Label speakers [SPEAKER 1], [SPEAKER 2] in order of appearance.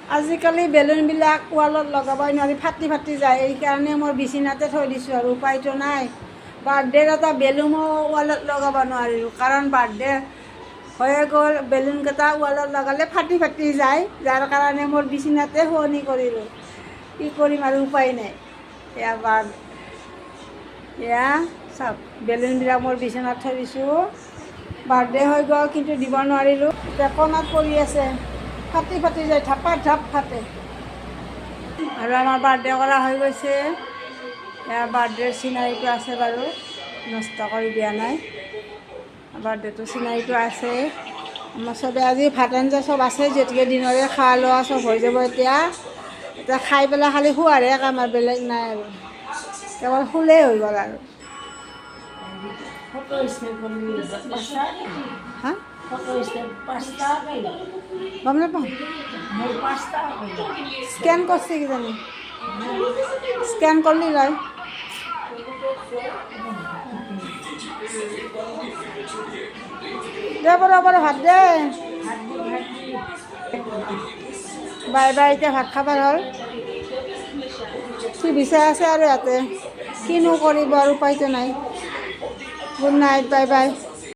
[SPEAKER 1] আজিকালি বেলুনবিলাক ৱালত লগাবই নোৱাৰি, ফাটি ফাটি যায়। এইকাৰণে মই বিচনাতে থৈ দিছোঁ আৰু উপায়তো নাই। বাৰ্থডেৰ এটা বেলুনো ৱালত লগাব নোৱাৰিলোঁ, কাৰণ বাৰ্থডে হৈয়ে গ'ল। বেলুনকেইটা ৱালত লগালে ফাটি ফাটি যায়, যাৰ কাৰণে মোৰ বিচনাতে শুৱনি কৰিলোঁ। কি কৰিম আৰু উপায় নাই। এয়া চাওক, বেলুনবিলাক মোৰ বিচনাত থৈ দিছোঁ। বাৰ্থডে হৈ গ'ল, কিন্তু দিব নোৱাৰিলোঁ। এতিয়া কোণাত পৰি আছে, ফাটি ফাটি যায়, ধাপা ধাপ ফাটে। আৰু আমাৰ বাৰ্থডে কৰা হৈ গৈছে। এয়া বাৰ্থডেৰ চিনাৰীটো আছে বাৰু, নষ্ট কৰি দিয়া নাই। বাৰ্থডেটো চিনাৰীটো আছে। আমাৰ চবে আজি ভাত আঞ্জা চব আছে, যিহেতুকে দিনৰে খোৱা লোৱা চব হৈ যাব। এতিয়া খাই পেলাই খালি শোৱাৰহে কাম, আৰু বেলেগ নাই আৰু। কেৱল শুলেই হৈ গ'ল আৰু। হা? গম নাপাওঁ, স্কেন কৰিছে কিজানি, স্কেন কৰিলি লয়। দে বৰা ভাত দে। বাই বাই, এতিয়া ভাত খাবৰ হ'ল। টিভি চাই আছে আৰু ইয়াতে, কিনো কৰিব আৰু উপায়তো নাই। Good night, bye bye.